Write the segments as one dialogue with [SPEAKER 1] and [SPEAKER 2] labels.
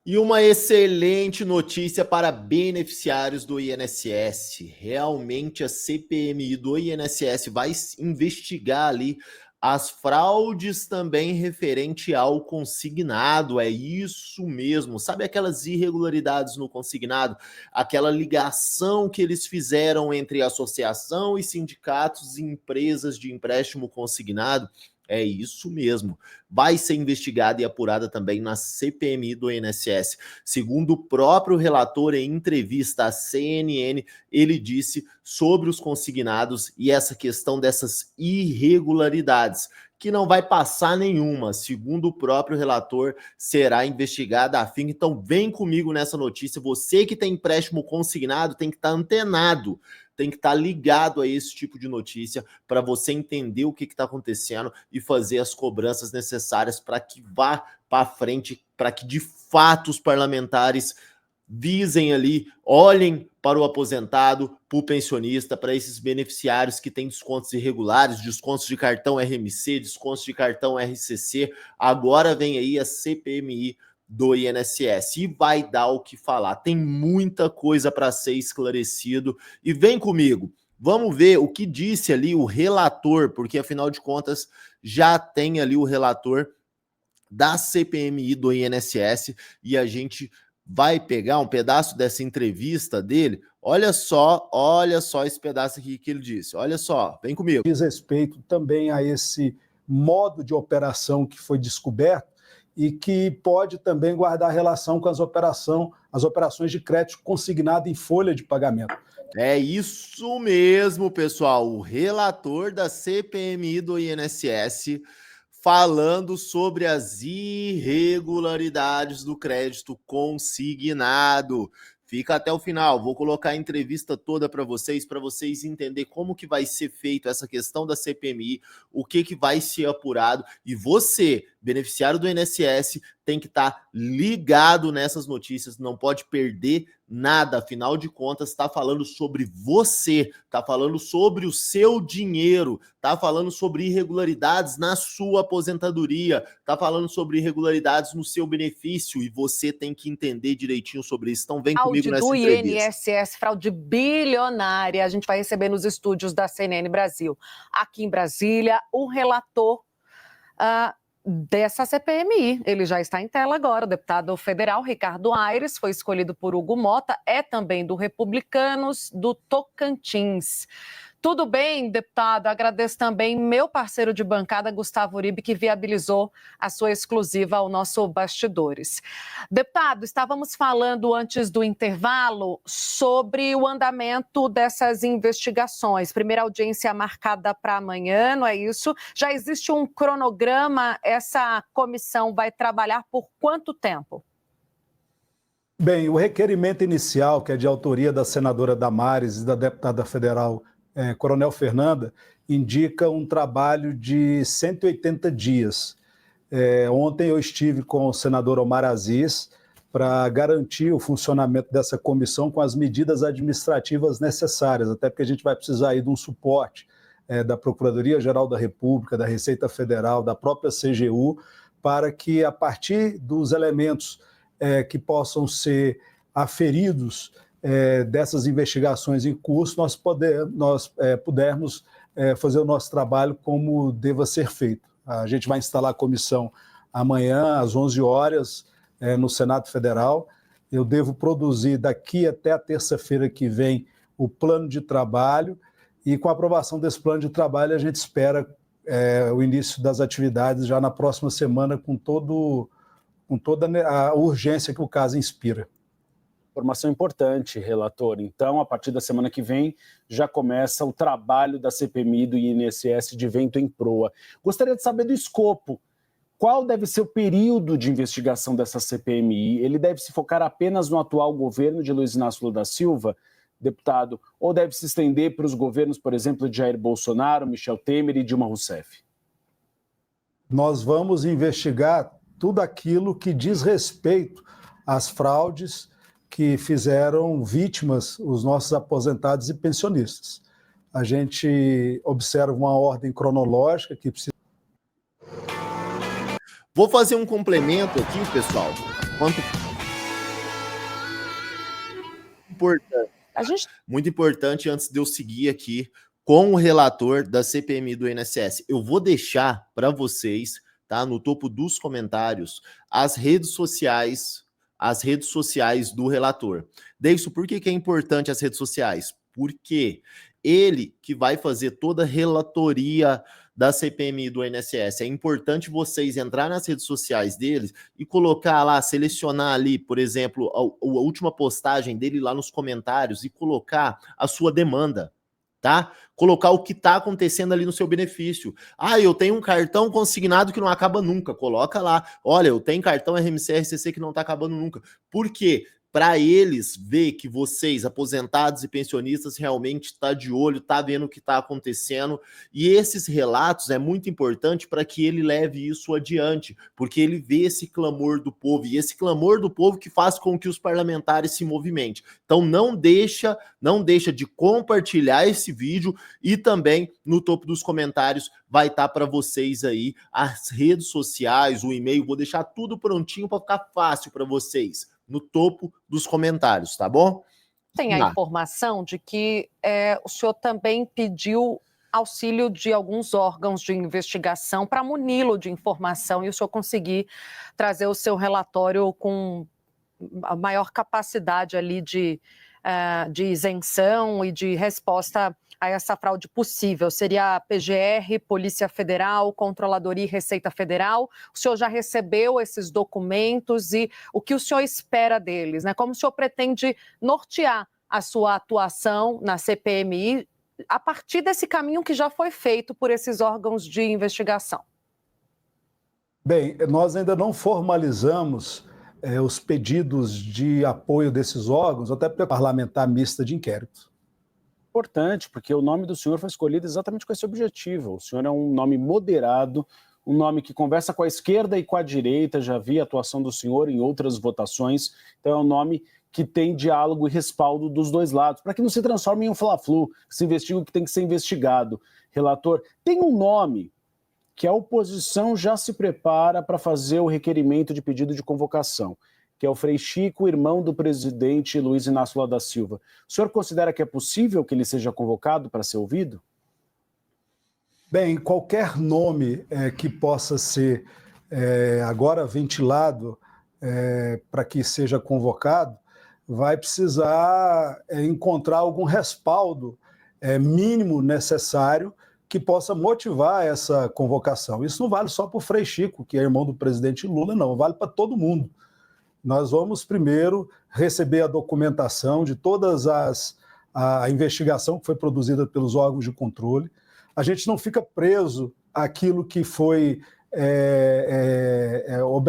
[SPEAKER 1] E uma excelente notícia para beneficiários do INSS. Realmente a CPMI do INSS vai investigar ali as fraudes também referente ao consignado. É isso mesmo. Sabe aquelas irregularidades no consignado? Aquela ligação que eles fizeram entre associação e sindicatos e empresas de empréstimo consignado? É isso mesmo. Vai ser investigada e apurada também na CPMI do INSS. Segundo o próprio relator em entrevista à CNN, ele disse sobre os consignados e essa questão dessas irregularidades, que não vai passar nenhuma. Segundo o próprio relator, será investigada a fim. Então vem comigo nessa notícia. Você que tem empréstimo consignado tem que estar antenado, tem que estar ligado a esse tipo de notícia para você entender o que está acontecendo e fazer as cobranças necessárias para que vá para frente, para que de fato os parlamentares visem ali, olhem para o aposentado, para o pensionista, para esses beneficiários que têm descontos irregulares, descontos de cartão RMC, descontos de cartão RCC. Agora vem aí a CPMI do INSS e vai dar o que falar. Tem muita coisa para ser esclarecido e vem comigo. Vamos ver o que disse ali o relator, porque afinal de contas já tem ali o relator da CPMI do INSS e a gente vai pegar um pedaço dessa entrevista dele. Olha só esse pedaço aqui que ele disse. Olha só, vem comigo.
[SPEAKER 2] Diz respeito também a esse modo de operação que foi descoberto e que pode também guardar relação com as operações de crédito consignado em folha de pagamento.
[SPEAKER 1] É isso mesmo, pessoal. O relator da CPMI do INSS falando sobre as irregularidades do crédito consignado. Fica até o final, vou colocar a entrevista toda para vocês entenderem como que vai ser feito essa questão da CPMI, o que vai ser apurado, e você, beneficiário do INSS, tem que estar ligado nessas notícias, não pode perder nada, afinal de contas, está falando sobre você, está falando sobre o seu dinheiro, está falando sobre irregularidades na sua aposentadoria, está falando sobre irregularidades no seu benefício, e você tem que entender direitinho sobre isso. Então vem comigo nessa entrevista.
[SPEAKER 3] INSS, fraude bilionária, a gente vai receber nos estúdios da CNN Brasil. Aqui em Brasília, o relator dessa CPMI. Ele já está em tela agora. O deputado federal Ricardo Aires foi escolhido por Hugo Mota, é também do Republicanos do Tocantins. Tudo bem, deputado? Agradeço também meu parceiro de bancada, Gustavo Uribe, que viabilizou a sua exclusiva ao nosso Bastidores. Deputado, estávamos falando antes do intervalo sobre o andamento dessas investigações. Primeira audiência marcada para amanhã, não é isso? Já existe um cronograma? Essa comissão vai trabalhar por quanto tempo?
[SPEAKER 2] Bem, o requerimento inicial, que é de autoria da senadora Damares e da deputada federal Coronel Fernanda, indica um trabalho de 180 dias. Ontem eu estive com o senador Omar Aziz para garantir o funcionamento dessa comissão com as medidas administrativas necessárias, até porque a gente vai precisar aí de um suporte da Procuradoria-Geral da República, da Receita Federal, da própria CGU, para que, a partir dos elementos que possam ser aferidos dessas investigações em curso, nós pudermos fazer o nosso trabalho como deva ser feito. A gente vai instalar a comissão amanhã, às 11 horas, no Senado Federal. Eu devo produzir daqui até a terça-feira que vem o plano de trabalho e, com a aprovação desse plano de trabalho, a gente espera o início das atividades já na próxima semana, com toda a urgência que o caso inspira.
[SPEAKER 4] Informação importante, relator. Então, a partir da semana que vem, já começa o trabalho da CPMI do INSS de vento em proa. Gostaria de saber do escopo. Qual deve ser o período de investigação dessa CPMI? Ele deve se focar apenas no atual governo de Luiz Inácio Lula da Silva, deputado, ou deve se estender para os governos, por exemplo, de Jair Bolsonaro, Michel Temer e Dilma Rousseff?
[SPEAKER 2] Nós vamos investigar tudo aquilo que diz respeito às fraudes que fizeram vítimas os nossos aposentados e pensionistas. A gente observa uma ordem cronológica que precisa...
[SPEAKER 1] Vou fazer um complemento aqui, pessoal. importante. Muito importante, antes de eu seguir aqui com o relator da CPMI do INSS. Eu vou deixar para vocês, tá, no topo dos comentários, as redes sociais do relator. Deilson, por que é importante as redes sociais? Porque ele que vai fazer toda a relatoria da CPMI do INSS. É importante vocês entrar nas redes sociais deles e colocar lá, selecionar ali, por exemplo, a última postagem dele lá nos comentários e colocar a sua demanda, tá? Colocar o que está acontecendo ali no seu benefício. Ah, eu tenho um cartão consignado que não acaba nunca. Coloca lá. Olha, eu tenho cartão RMC-RCC que não está acabando nunca. Por quê? Para eles ver que vocês, aposentados e pensionistas, realmente está de olho, está vendo o que está acontecendo. E esses relatos é muito importante para que ele leve isso adiante, porque ele vê esse clamor do povo, e esse clamor do povo que faz com que os parlamentares se movimentem. Então não deixa de compartilhar esse vídeo, e também no topo dos comentários vai estar para vocês aí as redes sociais, o e-mail, vou deixar tudo prontinho para ficar fácil para vocês. No topo dos comentários, tá bom?
[SPEAKER 3] Tem a informação de que o senhor também pediu auxílio de alguns órgãos de investigação para muni-lo de informação e o senhor conseguir trazer o seu relatório com a maior capacidade ali de isenção e de resposta a essa fraude possível. Seria a PGR, Polícia Federal, Controladoria e Receita Federal. O senhor já recebeu esses documentos e o que o senhor espera deles, né? Como o senhor pretende nortear a sua atuação na CPMI a partir desse caminho que já foi feito por esses órgãos de investigação?
[SPEAKER 2] Bem, nós ainda não formalizamos os pedidos de apoio desses órgãos, até porque é parlamentar mista de inquérito.
[SPEAKER 4] Importante, porque o nome do senhor foi escolhido exatamente com esse objetivo. O senhor é um nome moderado, um nome que conversa com a esquerda e com a direita, já vi a atuação do senhor em outras votações, então é um nome que tem diálogo e respaldo dos dois lados, para que não se transforme em um fla-flu, que se investiga o que tem que ser investigado. Relator, tem um nome que a oposição já se prepara para fazer o requerimento de pedido de convocação, que é o Frei Chico, irmão do presidente Luiz Inácio Lula da Silva. O senhor considera que é possível que ele seja convocado para ser ouvido?
[SPEAKER 2] Bem, qualquer nome que possa ser agora ventilado para que seja convocado, vai precisar encontrar algum respaldo mínimo necessário que possa motivar essa convocação. Isso não vale só para o Frei Chico, que é irmão do presidente Lula, não, vale para todo mundo. Nós vamos primeiro receber a documentação de todas a investigação que foi produzida pelos órgãos de controle. A gente não fica preso àquilo que foi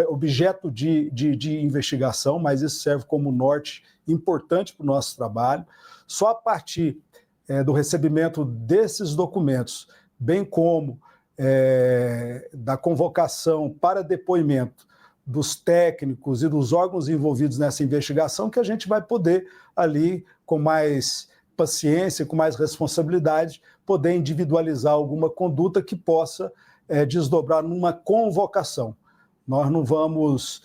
[SPEAKER 2] objeto de investigação, mas isso serve como norte importante para o nosso trabalho. Só a partir do recebimento desses documentos, bem como da convocação para depoimento dos técnicos e dos órgãos envolvidos nessa investigação, que a gente vai poder ali, com mais paciência, com mais responsabilidade, poder individualizar alguma conduta que possa desdobrar numa convocação. Nós não vamos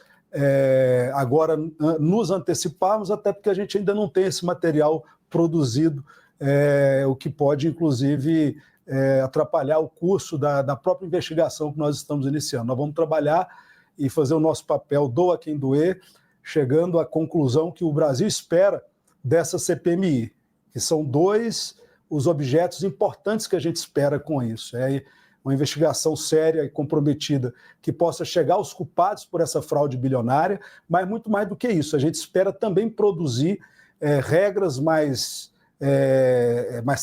[SPEAKER 2] agora nos anteciparmos, até porque a gente ainda não tem esse material produzido, o que pode, inclusive, atrapalhar o curso da própria investigação que nós estamos iniciando. Nós vamos trabalhar e fazer o nosso papel, doa quem doer, chegando à conclusão que o Brasil espera dessa CPMI, que são dois os objetos importantes que a gente espera com isso. É uma investigação séria e comprometida que possa chegar aos culpados por essa fraude bilionária, mas muito mais do que isso, a gente espera também produzir regras mais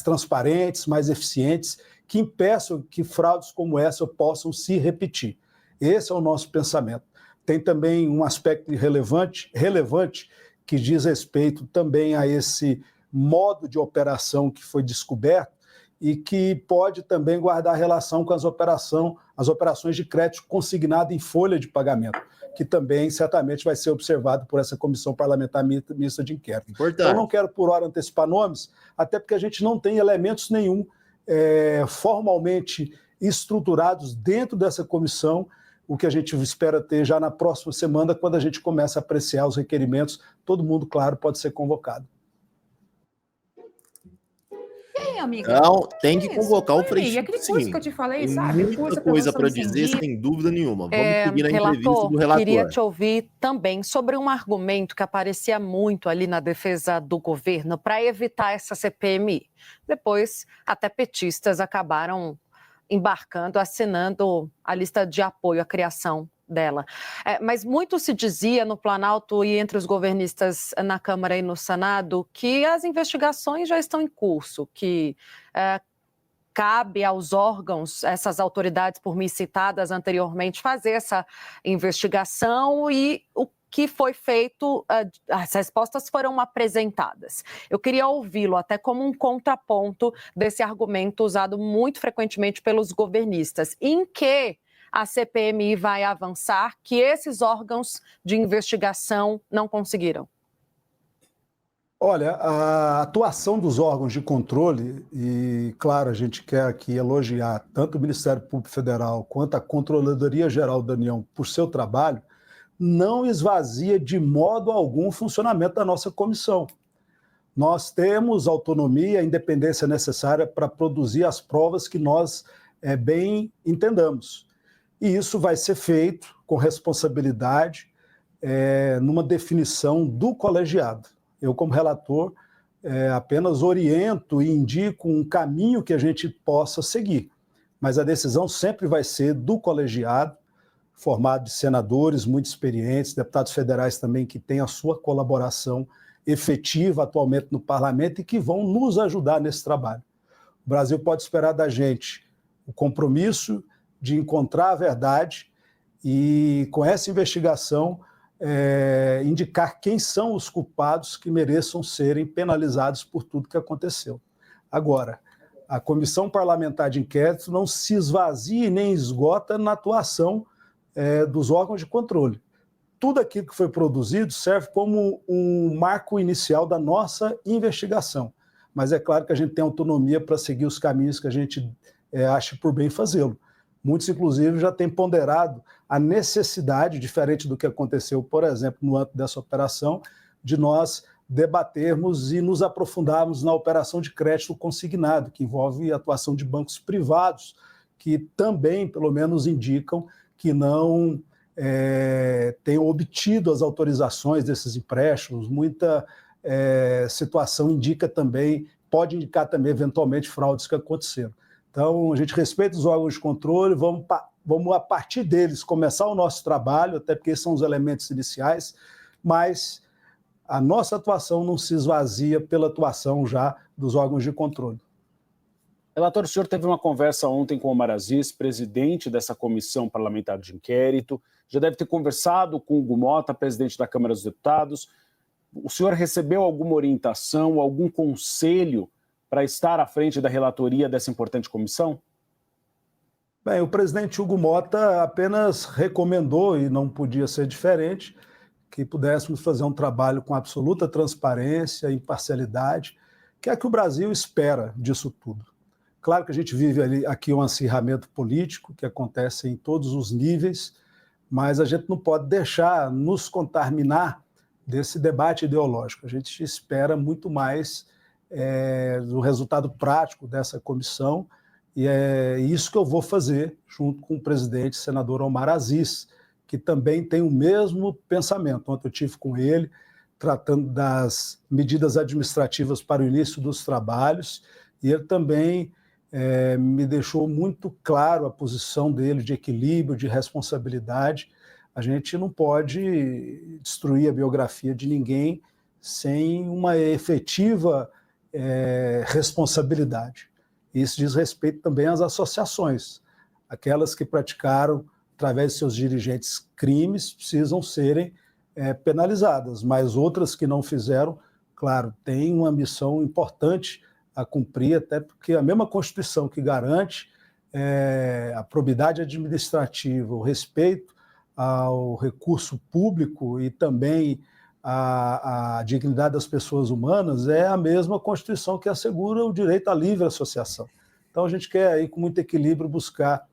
[SPEAKER 2] transparentes, mais eficientes, que impeçam que fraudes como essa possam se repetir. Esse é o nosso pensamento. Tem também um aspecto relevante que diz respeito também a esse modo de operação que foi descoberto e que pode também guardar relação com as operações de crédito consignado em folha de pagamento, que também certamente vai ser observado por essa comissão parlamentar mista de inquérito.
[SPEAKER 1] Importante.
[SPEAKER 2] Então, não quero por hora antecipar nomes, até porque a gente não tem elementos nenhum formalmente estruturados dentro dessa comissão. O que a gente espera ter já na próxima semana, quando a gente começa a apreciar os requerimentos, todo mundo, claro, pode ser convocado.
[SPEAKER 5] também, amiga.
[SPEAKER 1] Não, tem que
[SPEAKER 5] Isso,
[SPEAKER 1] convocar o
[SPEAKER 5] foi,
[SPEAKER 1] Freixo,
[SPEAKER 5] e aquele curso
[SPEAKER 1] sim.
[SPEAKER 5] que eu te falei,
[SPEAKER 1] Tem
[SPEAKER 5] sabe? O
[SPEAKER 1] muita
[SPEAKER 5] curso que eu
[SPEAKER 1] coisa
[SPEAKER 5] tava
[SPEAKER 1] para
[SPEAKER 5] falando
[SPEAKER 1] dizer,
[SPEAKER 5] 100
[SPEAKER 1] sem dúvida nenhuma. Vamos seguir na entrevista
[SPEAKER 3] Relator,
[SPEAKER 1] do relator.
[SPEAKER 3] queria te ouvir também sobre um argumento que aparecia muito ali na defesa do governo para evitar essa CPMI. Depois, até petistas acabaram embarcando, assinando a lista de apoio à criação dela. Mas muito se dizia no Planalto e entre os governistas na Câmara e no Senado que as investigações já estão em curso, que cabe aos órgãos, essas autoridades por mim citadas anteriormente, fazer essa investigação e o que foi feito, as respostas foram apresentadas. Eu queria ouvi-lo até como um contraponto desse argumento usado muito frequentemente pelos governistas, em que a CPMI vai avançar, que esses órgãos de investigação não conseguiram.
[SPEAKER 2] Olha, a atuação dos órgãos de controle, e claro, a gente quer aqui elogiar tanto o Ministério Público Federal quanto a Controladoria Geral da União por seu trabalho, não esvazia de modo algum o funcionamento da nossa comissão. Nós temos autonomia e independência necessária para produzir as provas que nós bem entendamos. E isso vai ser feito com responsabilidade, numa definição do colegiado. Eu, como relator, apenas oriento e indico um caminho que a gente possa seguir. Mas a decisão sempre vai ser do colegiado, formado de senadores muito experientes, deputados federais também que têm a sua colaboração efetiva atualmente no parlamento e que vão nos ajudar nesse trabalho. O Brasil pode esperar da gente o compromisso de encontrar a verdade e, com essa investigação, indicar quem são os culpados que mereçam serem penalizados por tudo que aconteceu. Agora, a Comissão Parlamentar de Inquérito não se esvazia e nem esgota na atuação dos órgãos de controle. Tudo aquilo que foi produzido serve como um marco inicial da nossa investigação. Mas é claro que a gente tem autonomia para seguir os caminhos que a gente acha por bem fazê-lo. Muitos, inclusive, já têm ponderado a necessidade, diferente do que aconteceu, por exemplo, no âmbito dessa operação, de nós debatermos e nos aprofundarmos na operação de crédito consignado, que envolve a atuação de bancos privados, que também, pelo menos, indicam que não tenham obtido as autorizações desses empréstimos. Muita situação indica também, pode indicar também, eventualmente, fraudes que aconteceram. Então, a gente respeita os órgãos de controle, vamos a partir deles começar o nosso trabalho, até porque são os elementos iniciais, mas a nossa atuação não se esvazia pela atuação já dos órgãos de controle.
[SPEAKER 4] Relator, o senhor teve uma conversa ontem com o Omar Aziz, presidente dessa comissão parlamentar de inquérito, já deve ter conversado com o Hugo Mota, presidente da Câmara dos Deputados. O senhor recebeu alguma orientação, algum conselho para estar à frente da relatoria dessa importante comissão?
[SPEAKER 2] Bem, o presidente Hugo Mota apenas recomendou, e não podia ser diferente, que pudéssemos fazer um trabalho com absoluta transparência, imparcialidade, que é que o Brasil espera disso tudo. Claro que a gente vive aqui um acirramento político que acontece em todos os níveis, mas a gente não pode deixar nos contaminar desse debate ideológico. A gente espera muito mais do resultado prático dessa comissão, e é isso que eu vou fazer junto com o presidente, senador Omar Aziz, que também tem o mesmo pensamento. Ontem eu tive com ele, tratando das medidas administrativas para o início dos trabalhos, e ele também me deixou muito claro a posição dele de equilíbrio, de responsabilidade. A gente não pode destruir a biografia de ninguém sem uma efetiva responsabilidade. Isso diz respeito também às associações. Aquelas que praticaram, através de seus dirigentes, crimes, precisam serem penalizadas, mas outras que não fizeram, claro, têm uma missão importante a cumprir, até porque a mesma Constituição que garante a probidade administrativa, o respeito ao recurso público e também a dignidade das pessoas humanas, é a mesma Constituição que assegura o direito à livre associação. Então a gente quer aí, com muito equilíbrio, buscar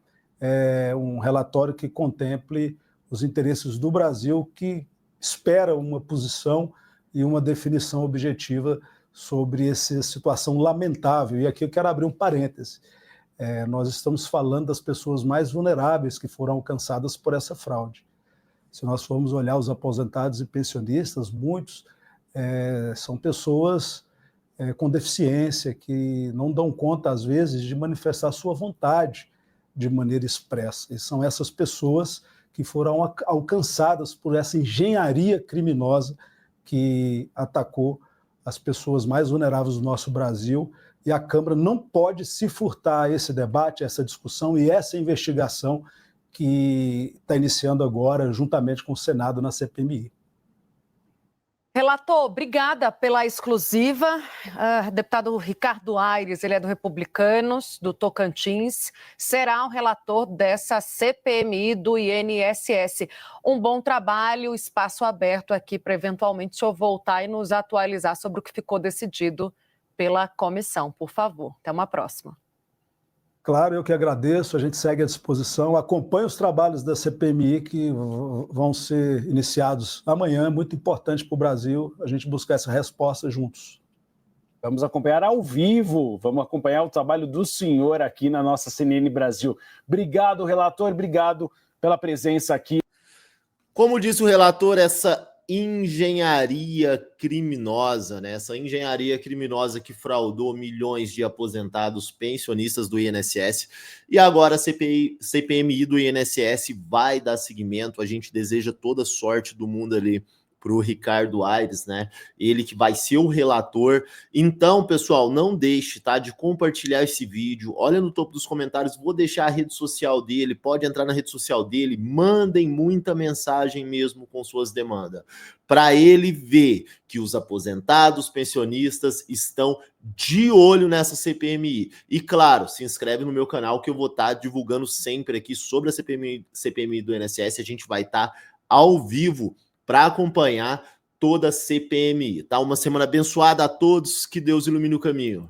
[SPEAKER 2] um relatório que contemple os interesses do Brasil, que espera uma posição e uma definição objetiva sobre essa situação lamentável. E aqui eu quero abrir um parêntese. Nós estamos falando das pessoas mais vulneráveis que foram alcançadas por essa fraude. Se nós formos olhar os aposentados e pensionistas, muitos são pessoas com deficiência que não dão conta, às vezes, de manifestar sua vontade de maneira expressa. E são essas pessoas que foram alcançadas por essa engenharia criminosa que atacou as pessoas mais vulneráveis do nosso Brasil, e a Câmara não pode se furtar a esse debate, essa discussão e essa investigação que está iniciando agora, juntamente com o Senado, na CPMI.
[SPEAKER 3] Relator, obrigada pela exclusiva. Deputado Ricardo Aires, ele é do Republicanos, do Tocantins, será o relator dessa CPMI do INSS. Um bom trabalho, espaço aberto aqui para eventualmente o senhor voltar e nos atualizar sobre o que ficou decidido pela comissão, por favor. Até uma próxima.
[SPEAKER 2] Claro, eu que agradeço, a gente segue à disposição, acompanhe os trabalhos da CPMI que vão ser iniciados amanhã, é muito importante para o Brasil a gente buscar essa resposta juntos.
[SPEAKER 4] Vamos acompanhar ao vivo, vamos acompanhar o trabalho do senhor aqui na nossa CNN Brasil. Obrigado, relator, obrigado pela presença aqui.
[SPEAKER 1] Como disse o relator, essa engenharia criminosa, né? Essa engenharia criminosa que fraudou milhões de aposentados pensionistas do INSS, e agora a CPMI do INSS vai dar seguimento. A gente deseja toda sorte do mundo ali para o Ricardo Aires, né? Ele que vai ser o relator. Então, pessoal, não deixe, tá, de compartilhar esse vídeo. Olha no topo dos comentários, vou deixar a rede social dele, pode entrar na rede social dele, mandem muita mensagem mesmo com suas demandas, para ele ver que os aposentados, pensionistas estão de olho nessa CPMI. E claro, se inscreve no meu canal que eu vou estar divulgando sempre aqui sobre a CPMI do INSS. A gente vai estar ao vivo para acompanhar toda a CPMI, tá? Uma semana abençoada a todos, que Deus ilumine o caminho.